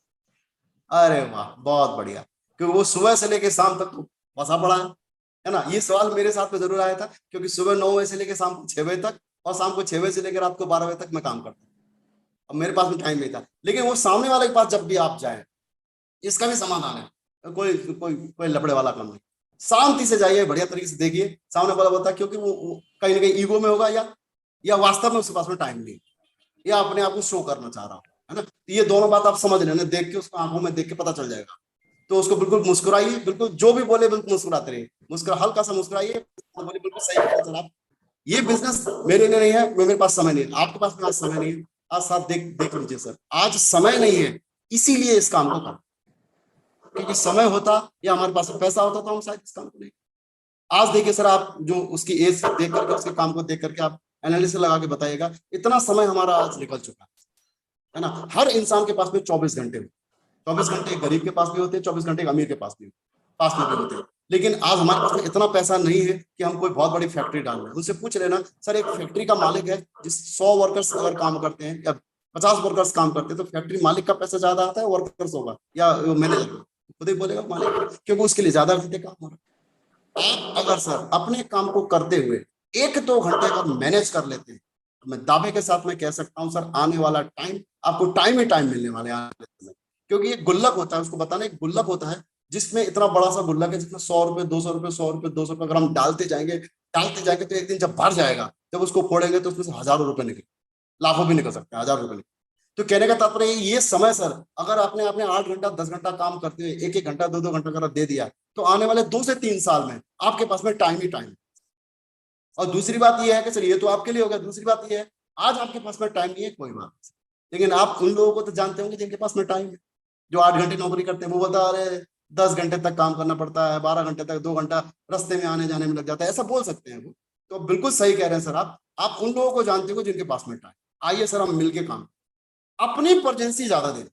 अरे वाह, बहुत बढ़िया, क्योंकि वो सुबह से लेके शाम तक तो फंसा पड़ा है ना। ये सवाल मेरे साथ में जरूर आया था, क्योंकि सुबह 9 बजे से लेकर शाम को 6 बजे तक, और शाम को 6 बजे से लेकर रात को 12 बजे तक मैं काम करता हूँ। अब मेरे पास में टाइम नहीं था, लेकिन वो सामने वाले के पास जब भी आप जाए, इसका भी समाधान है, कोई कोई कोई लफड़े वाला काम नहीं, शांति से जाइए, बढ़िया तरीके से देखिए सामने वाला होता है, क्योंकि वो कहीं ना कहीं ईगो में होगा, या वास्तव में उसके पास में टाइम नहीं, या अपने आप को शो करना चाह रहा हो, है ना। तो ये दोनों बात आप समझ लेना, देख के उसको आंखों में देख के पता चल जाएगा। तो उसको बिल्कुल मुस्कुराइए, बिल्कुल जो भी बोले बिल्कुल मुस्कुराते रहिए, हल्का सा मुस्कुराइए, बोले बिल्कुल सही पता चला, ये बिजनेस मेरे लिए नहीं है, मेरे पास समय नहीं है, आपके पास में आज समय नहीं है, आज साथ देख देख लीजिए सर, आज समय नहीं है, इसीलिए इस काम को कर, क्योंकि समय होता या हमारे पास पैसा होता तो हम शायद इस काम को नहीं। आज देखिए सर, आप जो उसकी एज देख करके, उसके काम को देख करके आप एनालिसिस लगा के बताइएगा, इतना समय हमारा आज निकल चुका है ना। हर इंसान के पास में 24 घंटे, 24 घंटे गरीब के पास भी होते हैं, 24 घंटे अमीर के पास में भी होते हैं। लेकिन आज हमारे पास में इतना पैसा नहीं है कि हम कोई बहुत बड़ी फैक्ट्री डाल रहे हैं। उनसे पूछ लेना सर, एक फैक्ट्री का मालिक है, जिस 100 वर्कर्स अगर काम करते हैं या 50 वर्कर्स काम करते हैं, तो फैक्ट्री मालिक का पैसा ज्यादा आता है, वर्कर्स होगा या मैनेजर, खुद ही बोलेगा मालिक, क्योंकि उसके लिए ज्यादा घंटे काम हो रहा है। आप अगर सर अपने काम को करते हुए 1-2 घंटे अगर मैनेज कर लेते हैं, तो मैं दावे के साथ में कह सकता हूं सर, आने वाला टाइम आपको टाइम ही टाइम मिलने वाले हैं। क्योंकि ये गुल्लक होता है, उसको बताना, एक गुल्लक होता है जिसमें इतना बड़ा सा गुल्लक है, जिसमें 100 रुपए, 200 रुपए, 100 रुपए, 200 रुपए अगर हम डालते जाएंगे तो एक दिन जब भर जाएगा, जब उसको फोड़ेंगे तो उसमें से हजारों रुपए निकले, लाखों भी निकल सकते हैं, 1000 रुपए निकले। तो कहने का तात्पर्य ये समय सर, अगर आपने आपने 8 घंटा 10 घंटा काम करते हुए 1-1 घंटा 2-2 घंटा अगर दे दिया, तो आने वाले 2 से 3 साल में आपके पास में टाइम ही टाइम, और दूसरी बात ये है कि सर ये तो आपके लिए हो गया, दूसरी बात ये है आज आपके पास में टाइम नहीं है, कोई बात नहीं, लेकिन आप उन लोगों को तो जानते होंगे जिनके पास में टाइम है, जो 8 घंटे नौकरी करते हैं, वो बता रहे 10 घंटे तक काम करना पड़ता है, 12 घंटे तक, 2 घंटा रास्ते में आने जाने में लग जाता है, ऐसा बोल सकते हैं वो। तो बिल्कुल सही कह रहे हैं सर आप उन लोगों को जानते हो जिनके पास में टाइम। आइए सर हम मिलके काम, अपनी प्रेजेंसी ज्यादा दें,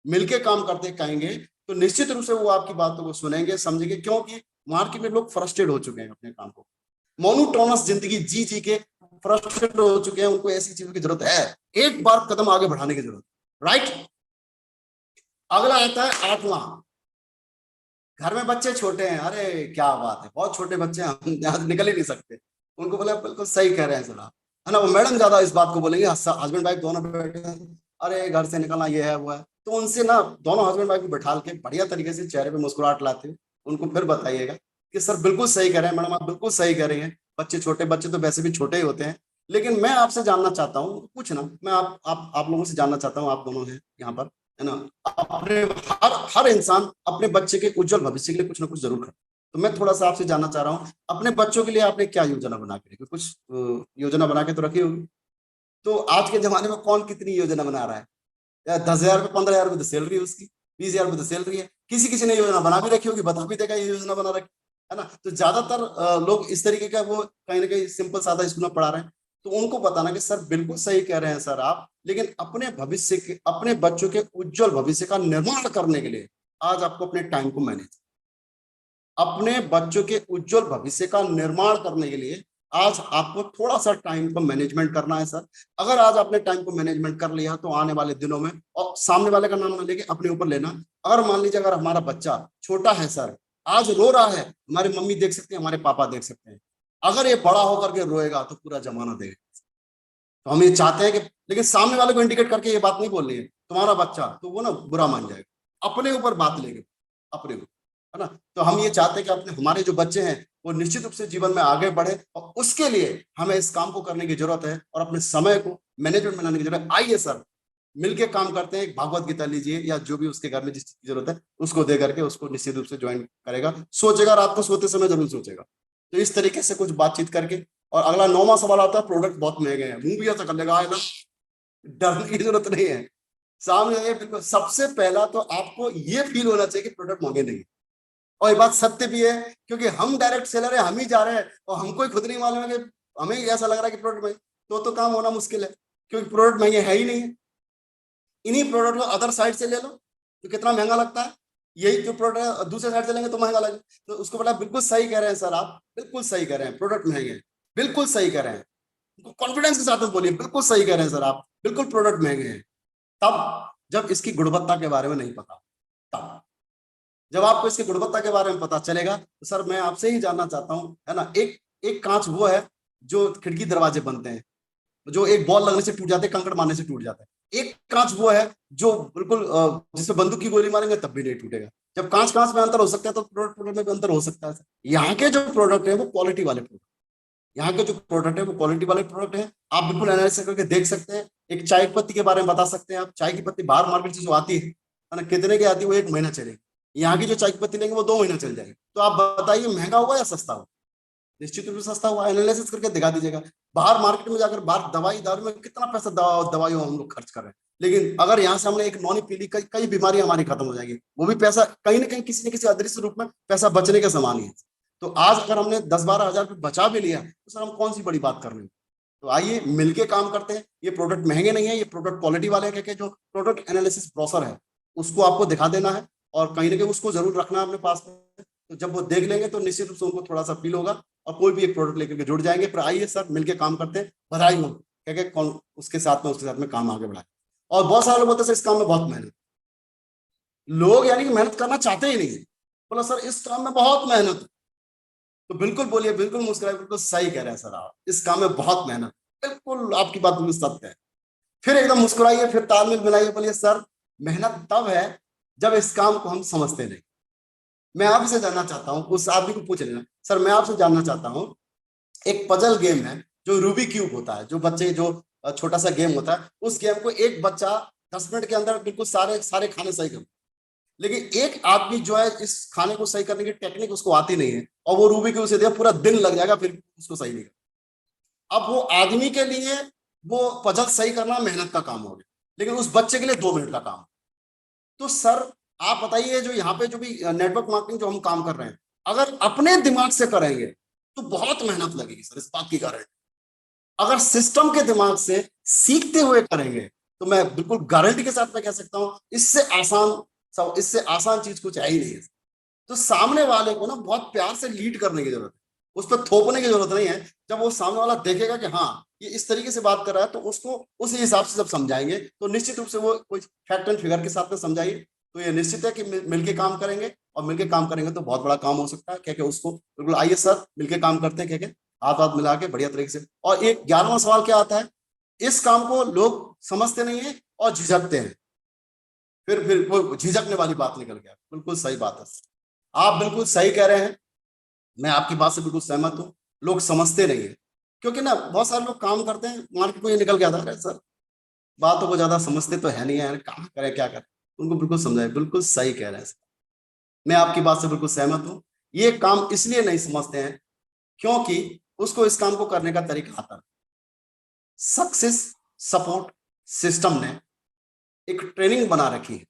मिलके काम करते कहेंगे तो निश्चित रूप से वो आपकी बातों को सुनेंगे, समझेंगे, क्योंकि मार्केट में लोग फ्रस्ट्रेट हो चुके हैं अपने काम को, मोनोटोनस जिंदगी जी जी के फ्रस्ट्रेट हो चुके हैं, उनको ऐसी चीजों की जरूरत है, एक बार कदम आगे बढ़ाने की जरूरत, राइट। अगला आता है 8वां, घर में बच्चे छोटे हैं, अरे क्या बात है, बहुत छोटे बच्चे हैं, हम यहाँ से निकल ही नहीं सकते, उनको बोले बिल्कुल सही कह रहे हैं सर आप, है ना, वो मैडम ज्यादा इस बात को बोलेंगे, हस्बैंड वाइफ दोनों बैठे हैं, अरे घर से निकलना ये है वो है, तो उनसे ना दोनों हस्बैंड वाइफ को बैठा के बढ़िया तरीके से चेहरे पे मुस्कुराहट लाते हुए उनको फिर बताइएगा कि सर बिल्कुल सही कह रहे हैं मैडम, आप बिल्कुल सही कह रही हैं, बच्चे छोटे, बच्चे तो वैसे भी छोटे ही होते हैं, लेकिन मैं आपसे जानना चाहता हूँ कुछ ना, मैं आप लोगों से जानना चाहता हूँ, आप दोनों हैं यहाँ पर, है ना, अपने हर इंसान अपने बच्चे के उज्जवल भविष्य के लिए कुछ ना कुछ जरूर करता है, तो मैं थोड़ा सा आपसे जानना चाह रहा हूँ अपने बच्चों के लिए आपने क्या योजना बना के रखी, कुछ योजना बना के तो रखी होगी, तो आज के जमाने में कौन कितनी योजना बना रहा है, या 10,000 रुपये 15,000 रुपये तो सैलरी है उसकी, 20,000 रुपये तो सैलरी है, किसी किसी ने योजना बना भी रखी होगी, बता भी देगा ये योजना बना रखी, है ना, तो ज्यादातर लोग इस तरीके का वो कहीं ना कहीं सिंपल सादा स्कूल में पढ़ा रहे हैं, तो उनको बताना कि सर बिल्कुल सही कह रहे हैं सर आप, लेकिन अपने भविष्य के, अपने बच्चों के उज्जवल भविष्य का निर्माण करने के लिए आज आपको अपने टाइम को मैनेज, अपने बच्चों के उज्जवल भविष्य का निर्माण करने के लिए आज आपको थोड़ा सा टाइम को मैनेजमेंट करना है सर। अगर आज आपने टाइम को मैनेजमेंट कर लिया तो आने वाले दिनों में, और सामने वाले का नाम ना लेके अपने ऊपर लेना, अगर मान लीजिए अगर हमारा बच्चा छोटा है सर, आज रो रहा है, हमारी मम्मी देख सकते हैं, हमारे पापा देख सकते हैं, अगर ये बड़ा होकर के रोएगा तो पूरा जमाना देगा, तो हम ये चाहते हैं कि, लेकिन सामने वाले को इंडिकेट करके ये बात नहीं बोल रही है तुम्हारा बच्चा, तो वो ना बुरा मान जाएगा, अपने ऊपर बात लेंगे, अपने ऊपर, है ना, तो हम ये चाहते हैं कि अपने हमारे जो बच्चे हैं वो निश्चित रूप से जीवन में आगे बढ़े, और उसके लिए हमें इस काम को करने की जरूरत है और अपने समय को मैनेजमेंट बनाने की जरूरत है। आइए सर मिलके काम करते हैं, एक भागवत गीता लीजिए या जो भी उसके घर में जिस चीज की जरूरत है उसको दे करके उसको निश्चित रूप से ज्वाइन करेगा, सोचेगा, रात को सोते समय जरूर सोचेगा, तो इस तरीके से कुछ बातचीत करके। और अगला 9वां सवाल आता है, प्रोडक्ट बहुत महंगे हैं, मुंह भी ऐसा कर लेगा ना, डरने की जरूरत नहीं है, सामने बिल्कुल सबसे पहला तो आपको ये फील होना चाहिए कि प्रोडक्ट महंगे नहीं, और ये बात सत्य भी है, क्योंकि हम डायरेक्ट सेलर है, हम ही जा रहे हैं और हमको ही खुद नहीं मालूम है कि हमें ऐसा लग रहा है कि प्रोडक्ट महंगे, तो काम होना मुश्किल है, क्योंकि प्रोडक्ट महंगे है ही नहीं है। इन्हीं प्रोडक्ट को अदर साइड से ले लो तो कितना महंगा लगता है, यही जो प्रोडक्ट दूसरे साइड से लेंगे तो महंगा लगे, तो उसको बोला बिल्कुल सही कह रहे हैं सर आप, बिल्कुल सही कह रहे हैं, प्रोडक्ट महंगे हैं, बिल्कुल सही कह रहे हैं, कॉन्फिडेंस के साथ में बोलिए बिल्कुल सही कह रहे हैं सर आप, बिल्कुल प्रोडक्ट महंगे हैं। तब जब इसकी गुणवत्ता के बारे में नहीं पता, तब जब आपको इसकी गुणवत्ता के बारे में पता चलेगा तो सर मैं आपसे ही जानना चाहता हूँ, है ना, एक एक कांच वो है जो खिड़की दरवाजे बनते हैं, जो एक बॉल लगने से टूट जाते हैं, कंकड़ मारने से टूट जाता है, एक कांच वो है जो बिल्कुल जिसमें बंदूक की गोली मारेंगे तब भी नहीं टूटेगा। जब कांच कांच में अंतर हो सकता है तो प्रोडक्ट में भी अंतर हो सकता है। यहाँ के जो प्रोडक्ट है वो क्वालिटी वाले प्रोडक्ट, यहाँ के जो प्रोडक्ट है वो क्वालिटी वाले प्रोडक्ट है, आप बिल्कुल एनालिसिस करके देख सकते हैं। एक चाय की पत्ती के बारे में बता सकते हैं आप, चाय की पत्ती बाहर मार्केट से जो आती है ना, कितने की आती है, वो 1 महीना चलेगी, यहाँ की जो चाय की पत्ती लेंगे वो 2 महीना चल जाएगी, तो आप बताइए महंगा होगा या सस्ता होगा, निश्चित रूप से सस्ता हुआ, एनालिसिस करके दिखा दीजिएगा। बाहर मार्केट में जाकर बाहर दवाई दारू में कितना पैसा दवाइयों हम लोग खर्च कर रहे हैं, लेकिन अगर यहाँ से हमने एक नौनी पी ली, कई बीमारियां हमारी खत्म हो जाएगी, वो भी पैसा कहीं ना कहीं किसी न किसी अदृश्य रूप में पैसा बचने के समान ही है। तो आज अगर हमने 10-12 हजार रुपये बचा भी लिया तो सर हम कौन सी बड़ी बात कर रहे हैं। तो आइए मिलके काम करते हैं, ये प्रोडक्ट महंगे नहीं है, ये प्रोडक्ट क्वालिटी वाले हैं, क्योंकि जो प्रोडक्ट एनालिसिस प्रोसेस है उसको आपको दिखा देना है और कहीं ना कहीं उसको जरूर रखना है अपने पास में, तो जब वो देख लेंगे तो निश्चित रूप से उनको थोड़ा सा फील होगा और कोई भी एक प्रोडक्ट लेकर के जुड़ जाएंगे। पर आइए सर मिलके काम करते हैं, बधाई हो, क्या उसके साथ में काम आगे बढ़ाए। और बहुत सारे लोग बोलते हैं सर इस काम में बहुत मेहनत, लोग यानी कि मेहनत करना चाहते ही नहीं है, बोला सर इस काम में बहुत मेहनत है, तो बिल्कुल बोलिए, बिल्कुल मुस्कुराए, बिल्कुल सही कह रहे हैं सर आप, इस काम में बहुत मेहनत, बिल्कुल आपकी बात बिल्कुल सत्य है। फिर एकदम मुस्कुराइए, फिर तालमेल बनाइए, बोलिए सर मेहनत तब है जब इस काम को हम समझते नहीं। मैं आपसे जानना चाहता हूं, उस आदमी को पूछ लेना, सर मैं आपसे जानना चाहता हूं, एक पजल गेम है जो रूबी क्यूब होता है, जो बच्चे जो छोटा सा गेम होता है, उस गेम को एक बच्चा 10 मिनट के अंदर बिल्कुल सारे सारे खाने सही कर, लेकिन एक आदमी जो है इस खाने को सही करने की टेक्निक उसको आती नहीं है और वो रूबी क्यूब से दिया पूरा दिन लग जाएगा फिर उसको सही नहीं कर, अब वो आदमी के लिए वो पजल सही करना मेहनत का काम हो गया, लेकिन उस बच्चे के लिए 2 मिनट का काम। तो सर आप बताइए, जो यहाँ पे जो भी नेटवर्क मार्केटिंग जो हम काम कर रहे हैं, अगर अपने दिमाग से करेंगे तो बहुत मेहनत लगेगी सर, इस बात की गारंटी। अगर सिस्टम के दिमाग से सीखते हुए करेंगे तो मैं बिल्कुल गारंटी के साथ मैं कह सकता हूं, इससे आसान चीज कुछ है ही नहीं है। तो सामने वाले को ना बहुत प्यार से लीड करने की जरूरत है, उस पर थोपने की जरूरत नहीं है। जब वो सामने वाला देखेगा कि हाँ ये इस तरीके से बात कर रहा है, तो उसको उसी हिसाब से जब समझाएंगे तो निश्चित रूप से वो कोई फैक्ट एंड फिगर के साथ में समझाइए, तो ये निश्चित है कि मिलके काम करेंगे, और मिलके काम करेंगे तो बहुत बड़ा काम हो सकता है। क्या क्या उसको बिल्कुल, आइए सर मिलके काम करते हैं, क्या क्या हाथ हाथ मिला के बढ़िया तरीके से। और एक 11वां सवाल क्या आता है, इस काम को लोग समझते नहीं है और झिझकते हैं। फिर वो झिझकने वाली बात निकल गया, बिल्कुल सही बात है, आप बिल्कुल सही कह रहे हैं, मैं आपकी बात से बिल्कुल सहमत हूँ। लोग समझते नहीं है, क्योंकि ना बहुत सारे लोग काम करते हैं, मार्केट में ये निकल के आता है सर बातों को ज्यादा समझते तो है नहीं है, कहाँ करें क्या करें, उनको बिल्कुल समझाए, बिल्कुल सही कह रहे हैं सर। मैं आपकी बात से बिल्कुल सहमत हूँ। ये काम इसलिए नहीं समझते हैं क्योंकि उसको इस काम को करने का तरीका आता है। सक्सेस सपोर्ट सिस्टम ने एक ट्रेनिंग बना रखी है,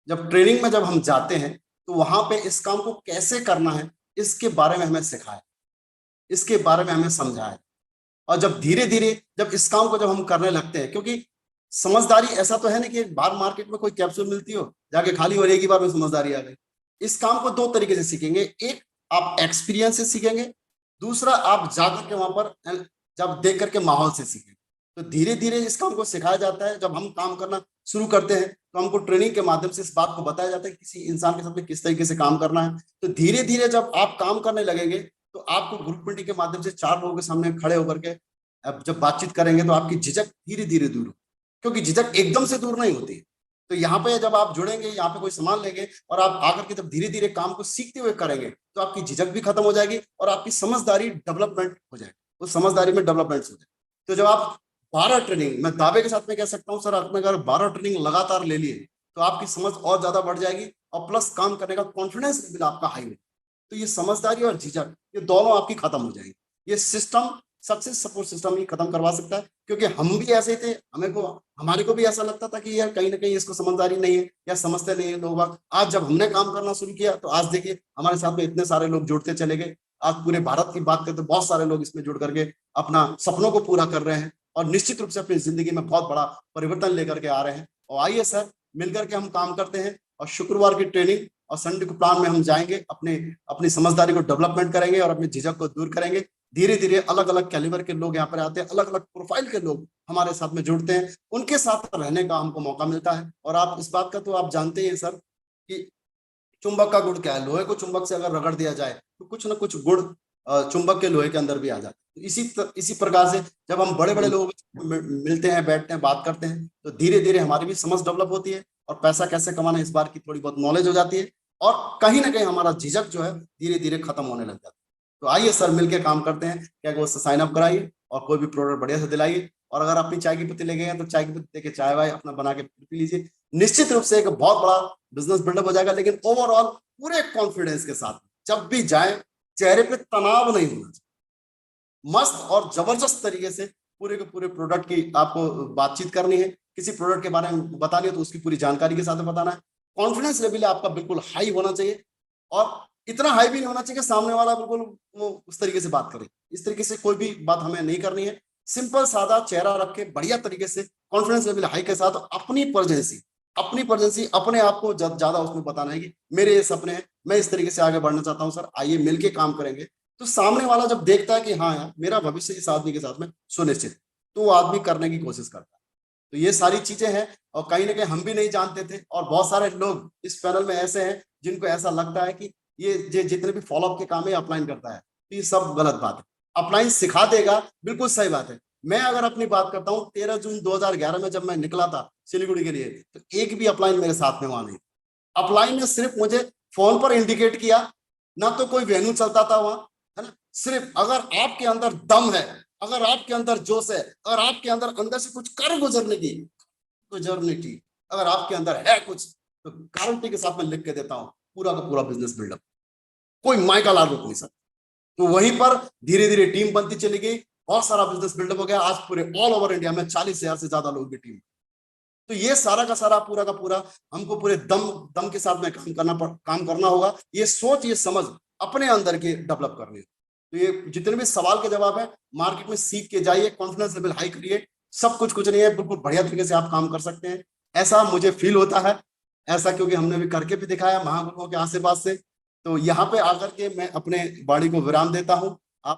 जब ट्रेनिंग में जब हम जाते हैं तो वहां पे इस काम को कैसे करना है इसके बारे में हमें सिखाया, इसके बारे में हमें समझाया। और जब धीरे धीरे जब इस काम को जब हम करने लगते हैं, क्योंकि समझदारी ऐसा तो है नहीं कि बाहर मार्केट में कोई कैप्सूल मिलती हो जाके खाली और एक ही बार में समझदारी आ गई। इस काम को 2 तरीके से सीखेंगे, एक आप एक्सपीरियंस से सीखेंगे, दूसरा आप जाकर के वहां पर जब देख करके माहौल से सीखेंगे। तो धीरे धीरे इस काम को सिखाया जाता है। जब हम काम करना शुरू करते हैं तो हमको ट्रेनिंग के माध्यम से इस बात को बताया जाता है कि किसी इंसान के साथ में किस तरीके से काम करना है। तो धीरे धीरे जब आप काम करने लगेंगे तो आपको ग्रुप मीटिंग के माध्यम से 4 लोगों के सामने खड़े होकर के अब जब बातचीत करेंगे तो आपकी झिझक धीरे धीरे दूर हो, क्योंकि झिझक एकदम से दूर नहीं होती। तो यहाँ पे जब आप जुड़ेंगे, यहाँ पे कोई सामान लेंगे और आप आकर के जब धीरे धीरे काम को सीखते हुए करेंगे तो आपकी झिझक भी खत्म हो जाएगी और आपकी समझदारी डेवलपमेंट हो जाएगी, उस समझदारी में डेवलपमेंट हो जाएगी। तो जब आप 12 ट्रेनिंग, मैं दावे के साथ में कह सकता हूँ सर, आपने अगर 12 ट्रेनिंग लगातार ले लिए तो आपकी समझ और ज्यादा बढ़ जाएगी और प्लस काम करने का कॉन्फिडेंस लेवल आपका हाई होगा। तो ये समझदारी और झिझक ये दोनों आपकी खत्म हो जाएगी। ये सिस्टम, सक्सेस सपोर्ट सिस्टम ही खत्म करवा सकता है, क्योंकि हम भी ऐसे ही थे, हमारे को भी ऐसा लगता था कि यार कहीं ना कहीं इसको समझदारी नहीं है या समझते नहीं है लोग। आज जब हमने काम करना शुरू किया तो आज देखिए हमारे साथ में इतने सारे लोग जुड़ते चले गए। आज पूरे भारत की बात करें तो बहुत सारे लोग इसमें जुड़ करके अपना सपनों को पूरा कर रहे हैं और निश्चित रूप से अपनी जिंदगी में बहुत बड़ा परिवर्तन लेकर के आ रहे हैं। और आइए सर मिलकर के हम काम करते हैं और शुक्रवार की ट्रेनिंग और संडे को प्लान में हम जाएंगे, अपने अपनी समझदारी को डेवलपमेंट करेंगे और अपनी झिझक को दूर करेंगे। धीरे धीरे अलग अलग कैलिबर के लोग यहाँ पर आते हैं, अलग अलग प्रोफाइल के लोग हमारे साथ में जुड़ते हैं, उनके साथ रहने का हमको मौका मिलता है। और आप इस बात का तो आप जानते ही हैं सर कि चुंबक का गुण क्या है, लोहे को चुंबक से अगर रगड़ दिया जाए तो कुछ ना कुछ गुण चुंबक के लोहे के अंदर भी आ जाता है। तो इसी प्रकार से जब हम बड़े बड़े लोगों के मिलते हैं, बैठते हैं, बात करते हैं तो धीरे धीरे हमारी भी समझ डेवलप होती है और पैसा कैसे कमाना है इस बार की थोड़ी बहुत नॉलेज हो जाती है और कहीं ना कहीं हमारा झिझक जो है धीरे धीरे खत्म होने लग जाता है। तो आइए सर मिलकर काम करते हैं, क्या कि उससे साइन अप कराइए और कोई भी प्रोडक्ट बढ़िया से दिलाइए। और अगर अपनी चाय की पत्ती लेके गए तो चाय की पत्ती देके चाय वाय अपना बना के पी लीजिए। निश्चित रूप से एक बहुत बड़ा बिजनेस बिल्डअप हो जाएगा, लेकिन ओवरऑल पूरे कॉन्फिडेंस के साथ जब भी जाए चेहरे पे तनाव नहीं होना चाहिए, मस्त और जबरदस्त तरीके से पूरे के पूरे प्रोडक्ट की आपको बातचीत करनी है, किसी प्रोडक्ट के बारे में बतानी है तो उसकी पूरी जानकारी के साथ में बताना है। कॉन्फिडेंस लेवल आपका बिल्कुल हाई होना चाहिए और इतना हाई भी नहीं होना चाहिए कि सामने वाला बिल्कुल वो उस तरीके से बात करे। इस तरीके से कोई भी बात हमें नहीं करनी है। सिंपल सादा चेहरा रख के बढ़िया तरीके से कॉन्फिडेंस लेवल हाई के साथ अपनी प्रेजेंसी अपने आप को ज्यादा उसमें बताना है कि मेरे ये सपने हैं, मैं इस तरीके से आगे बढ़ना चाहता हूँ सर, आइए मिलके काम करेंगे। तो सामने वाला जब देखता है कि हाँ यार मेरा भविष्य इस आदमी के साथ में सुनिश्चित, तो वो आदमी करने की कोशिश करता है। तो ये सारी चीजें हैं और कहीं ना कहीं हम भी नहीं जानते थे और बहुत सारे लोग इस पैनल में ऐसे हैं जिनको ऐसा लगता है कि ये जितने भी फॉलोअप के काम है अपलाइन करता है, तो ये सब गलत बात है। अपलाइन सिखा देगा, बिल्कुल सही बात है। मैं अगर अपनी बात करता हूँ 13 जून 2011 में जब मैं निकला था सिलीगुड़ी के लिए तो एक भी अपलाइन मेरे साथ में वहां नहीं। अपलाइन ने सिर्फ मुझे फोन पर इंडिकेट किया, ना तो कोई वेन्यू चलता था वहां, है ना। सिर्फ अगर आपके अंदर दम है, अगर आपके अंदर जोश है, अगर आपके अंदर से कुछ कर गुजरने की अगर आपके अंदर है कुछ, तो गारंटी के साथ मैं लिख के देता हूं पूरा का पूरा बिजनेस बिल्डअप कोई माय का लाभ रोक नहीं सकता। तो वहीं पर धीरे धीरे टीम बनती चली गई बहुत सारा बिजनेस बिल्डअप हो गया, आज पूरे ऑल ओवर इंडिया में 40,000 से ज्यादा लोगों की टीम। तो ये सारा का सारा पूरा का पूरा हमको पूरे दम के साथ में काम करना होगा। ये सोच ये समझ अपने अंदर के डेवलप करनी है। तो ये जितने भी सवाल के जवाब है, मार्केट में सीख के जाइए, कॉन्फिडेंस लेवल हाई करिए, सब कुछ नहीं है, बिल्कुल बढ़िया तरीके से आप काम कर सकते हैं, ऐसा मुझे फील होता है। ऐसा क्योंकि हमने भी करके भी दिखाया महागुरुओं के आशीर्वाद से। तो यहाँ पे आकर के मैं अपने वाणी को विराम देता हूँ।